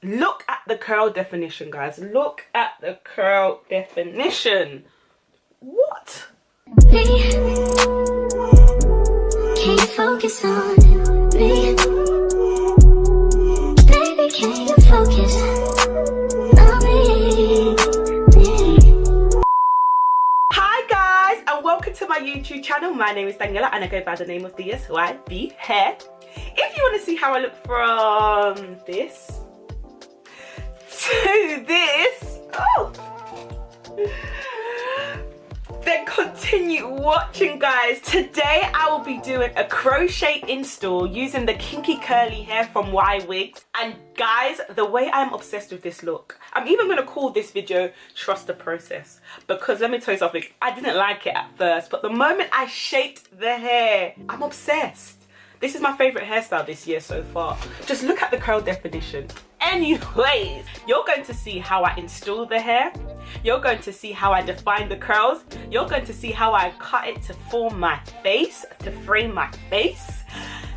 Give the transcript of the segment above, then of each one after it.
Look at the curl definition, guys. Look at the curl definition. What? Can you focus on me? Baby, can you focus on me? Hi guys, and welcome to my YouTube channel. My name is Daniela and I go by the name of DSYB Hair. If you want to see how I look from this to this, then continue watching, guys. Today I will be doing a crochet install using the Kinky curly hair from Ywigs. And guys, the way I'm obsessed with this look, I'm even going to call this video Trust the Process, because let me tell you something, I didn't like it at first, but the moment I shaped the hair, I'm obsessed. This is my favorite hairstyle this year so far. Just look at the curl definition. Anyways, you're going to see how I install the hair. You're going to see how I define the curls. You're going to see how I cut it to form my face, to frame my face.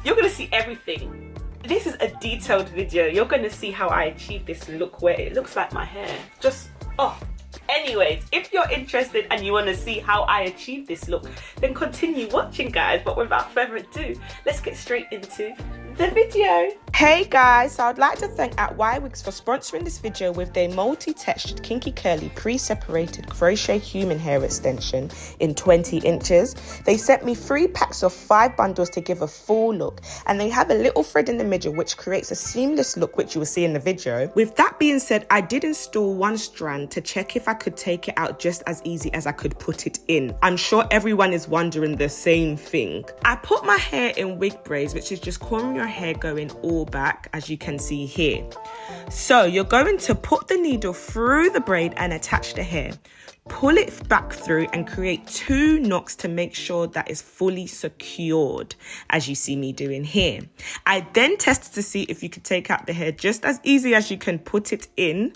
You're going to see everything. This is a detailed video. You're going to see how I achieve this look where it looks like my hair. Just, oh. Anyways, if you're interested and you want to see how I achieve this look, then continue watching, guys. But without further ado, let's get straight into the video. Hey guys, so I'd like to thank Ywigs for sponsoring this video with their multi-textured kinky curly pre-separated crochet human hair extension in 20 inches. They sent me 3 packs of 5 bundles to give a full look, and they have a little thread in the middle which creates a seamless look, which you will see in the video. With that being said, I did install one strand to check if I could take it out just as easy as I could put it in. I'm sure everyone is wondering the same thing. I put my hair in wig braids, which is just combing your hair going all back, as you can see here. So you're going to put the needle through the braid and attach the hair. Pull it back through and create 2 knots to make sure that it's fully secured, as you see me doing here. I then tested to see if you could take out the hair just as easy as you can put it in.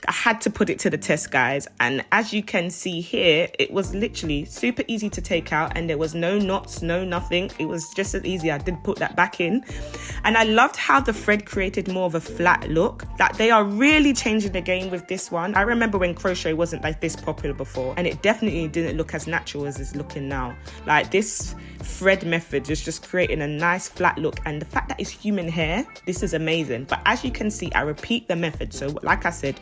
I had to put it to the test, guys, and as you can see here, it was literally super easy to take out, and there was no knots, no nothing. It was just as easy. I did put that back in, and I loved how the thread created more of a flat look. Like, they are really changing the game with this one. I remember when crochet wasn't like this popular before, and it definitely didn't look as natural as it's looking now. Like, this thread method is just creating a nice flat look, and the fact that it's human hair, this is amazing. But as you can see, I repeat the method. So like I said,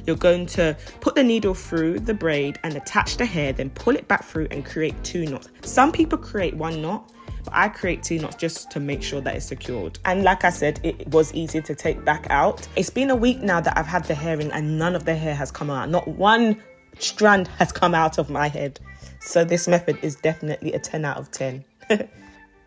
you're going to put the needle through the braid and attach the hair, then pull it back through and create 2 knots. Some people create 1 knot, but I create 2 knots just to make sure that it's secured. And like I said, it was easy to take back out. It's been a week now that I've had the hair in, and none of the hair has come out. Not 1 strand has come out of my head. So this method is definitely a 10 out of 10.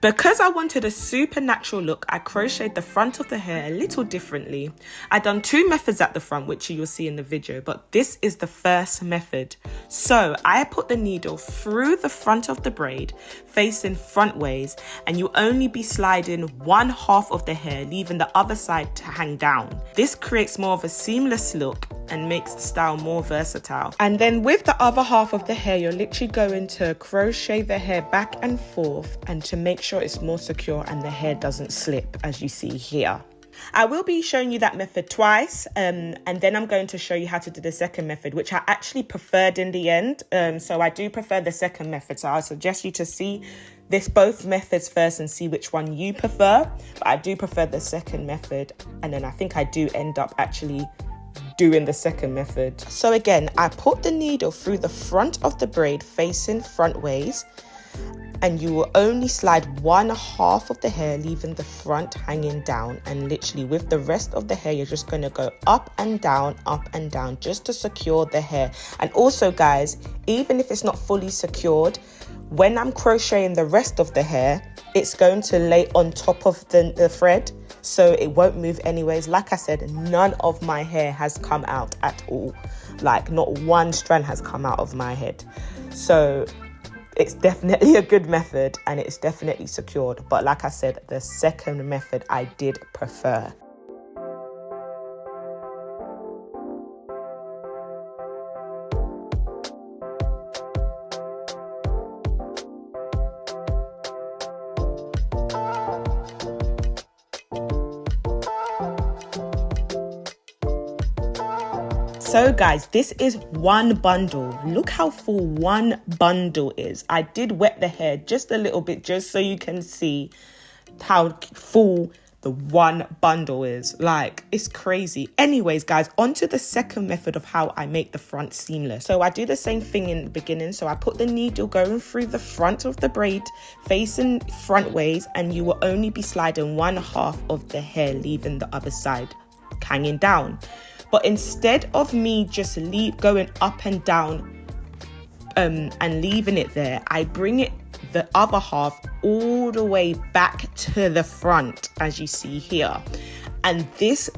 Because I wanted a super natural look, I crocheted the front of the hair a little differently. I done 2 methods at the front, which you'll see in the video, but this is the first method. So I put the needle through the front of the braid, facing front ways, and you'll only be sliding 1/2 of the hair, leaving the other side to hang down. This creates more of a seamless look and makes the style more versatile. And then with the other half of the hair, you're literally going to crochet the hair back and forth, and to make sure it's more secure and the hair doesn't slip, as you see here. I will be showing you that method twice, and then I'm going to show you how to do the second method, which I actually preferred in the end. So I do prefer the second method, so I suggest you to see both methods first and see which one you prefer. But I do prefer the second method, and then I think I do end up actually doing the second method. So again, I put the needle through the front of the braid facing front ways, and you will only slide 1/2 of the hair, leaving the front hanging down. And literally with the rest of the hair, you're just going to go up and down just to secure the hair. And also, guys, even if it's not fully secured, when I'm crocheting the rest of the hair, it's going to lay on top of the thread, so it won't move anyways. Like I said, none of my hair has come out at all. Like, not 1 strand has come out of my head. So it's definitely a good method, and it's definitely secured. But like I said, the second method I did prefer. So guys, this is one bundle. Look how full one bundle is. I did wet the hair just a little bit just so you can see how full the one bundle is. Like, it's crazy. Anyways guys, on to the second method of how I make the front seamless. So I do the same thing in the beginning. So I put the needle going through the front of the braid facing front ways, and you will only be sliding one half of the hair, leaving the other side hanging down. But instead of me just going up and down and leaving it there, I bring it the other half all the way back to the front, as you see here. And this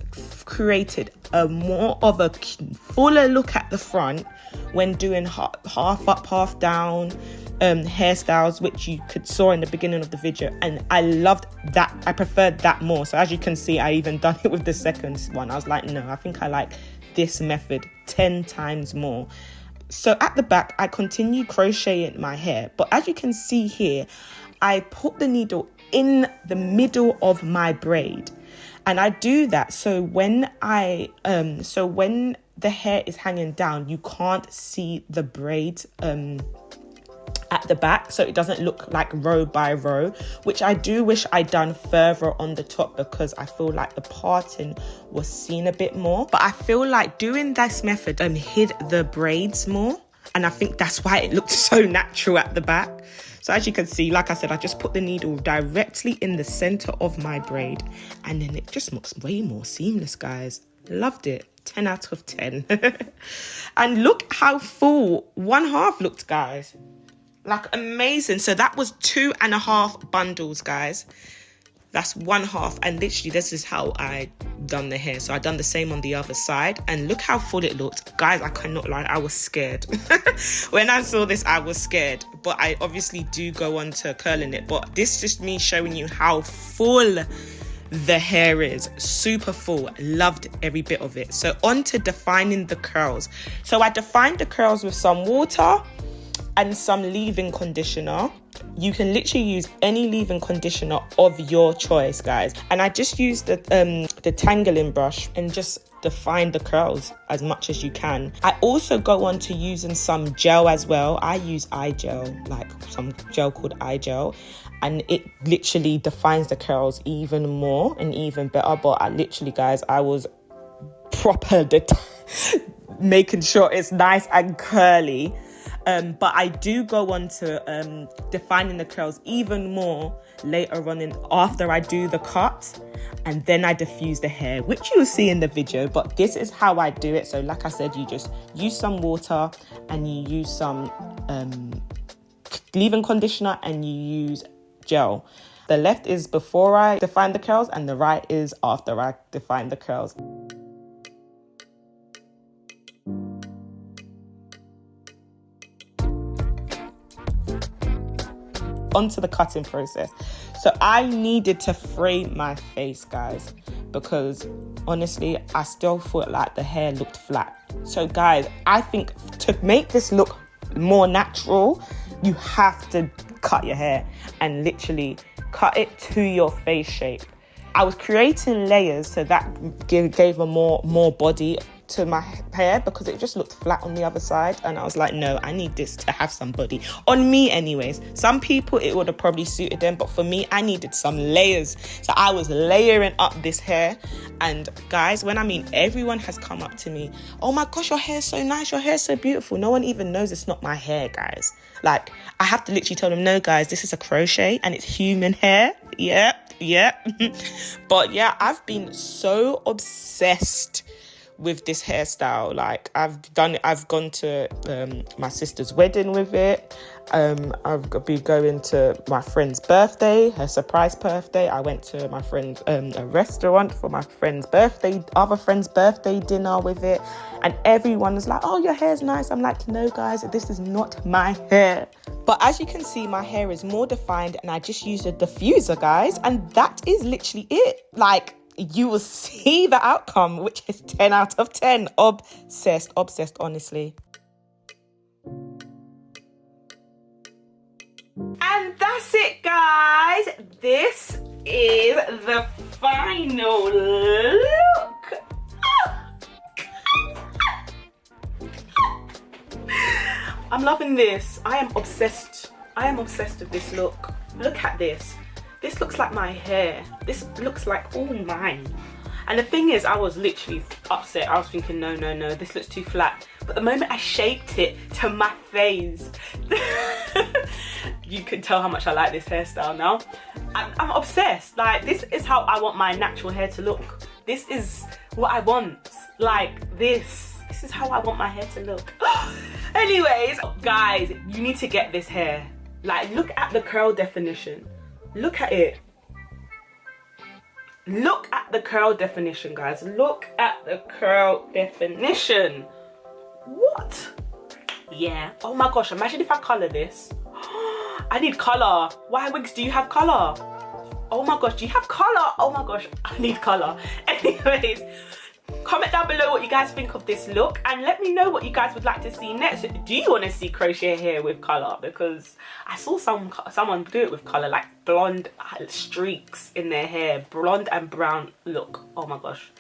created a more of a fuller look at the front when doing half up, half down hairstyles, which you saw in the beginning of the video. And I loved that. I preferred that more. So as you can see, I even done it with the second one. I was like, no, I think I like this method 10 times more. So at the back, I continue crocheting my hair, but as you can see here, I put the needle in the middle of my braid, and I do that so when when the hair is hanging down, you can't see the braid at the back, so it doesn't look like row by row, which I do wish I'd done further on the top, because I feel like the parting was seen a bit more. But I feel like doing this method hid the braids more, and I think that's why it looked so natural at the back. So as you can see, like I said, I just put the needle directly in the center of my braid, and then it just looks way more seamless, guys. Loved it. 10 out of 10. And look how full one half looked, guys. Like, amazing. So that was 2.5 bundles, guys. That's one half, and literally this is how I done the hair. So I done the same on the other side, and look how full it looked, guys. I cannot lie, I was scared. When I saw this, I was scared, but I obviously do go on to curling it. But this is just me showing you how full the hair is. Super full. Loved every bit of it. So on to defining the curls. So I defined the curls with some water and some leave-in conditioner. You can literally use any leave-in conditioner of your choice, guys. And I just used the tangling brush and just define the curls as much as you can. I also go on to using some gel as well. I use eye gel, like some gel called eye gel, and it literally defines the curls even more and even better. But I literally, guys, I was proper making sure it's nice and curly. But I do go on to defining the curls even more later on after I do the cut, and then I diffuse the hair, which you'll see in the video. But this is how I do it. So like I said, you just use some water and you use some leave-in conditioner and you use gel. The left is before I define the curls and the right is after I define the curls. Onto the cutting process. So I needed to frame my face, guys, because honestly I still felt like the hair looked flat. So guys, I think to make this look more natural, you have to cut your hair and literally cut it to your face shape. I was creating layers so that gave a more body to my hair, because it just looked flat on the other side, and I was like, no, I need this to have some body on me. Anyways, some people it would have probably suited them, but for me, I needed some layers. So I was layering up this hair, and guys, when I mean everyone has come up to me, oh my gosh, your hair is so nice, your hair is so beautiful. No one even knows it's not my hair, guys. Like, I have to literally tell them, no guys, this is a crochet and it's human hair. Yep. But yeah, I've been so obsessed with this hairstyle. Like, I've gone to my sister's wedding with it. I've been going to my friend's birthday, her surprise birthday. I went to my friend's a restaurant for my friend's birthday, other friend's birthday dinner with it, and everyone was like, oh, your hair's nice. I'm like, no guys, this is not my hair. But as you can see, my hair is more defined, and I just used a diffuser, guys, and that is literally it. Like, you will see the outcome, which is 10 out of 10. Obsessed, honestly. And that's it, guys. This is the final look. I'm loving this. I am obsessed. I am obsessed with this look. Look at this. This looks like my hair. This looks like all mine. And the thing is, I was literally upset. I was thinking, no, no, no, this looks too flat. But the moment I shaped it to my face, you can tell how much I like this hairstyle now. I'm obsessed. Like, this is how I want my natural hair to look. This is what I want. Like, this is how I want my hair to look. Anyways, guys, you need to get this hair. Like, look at the curl definition. Look at it. Look at the curl definition, guys. Look at the curl definition. What? Yeah. Oh my gosh, imagine if I color this. I need color. Ywigs, do you have color? Oh my gosh, do you have color? Oh my gosh, I need color. Anyways, comment down below what you guys think of this look and let me know what you guys would like to see next. Do you want to see crochet hair with color? Because I saw someone do it with color, like blonde streaks in their hair, blonde and brown look. Oh my gosh.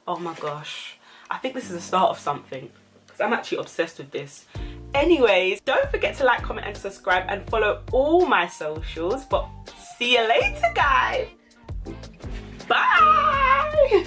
Oh my gosh. I think this is the start of something because I'm actually obsessed with this. Anyways, don't forget to like, comment and subscribe and follow all my socials. But see you later, guys. Bye.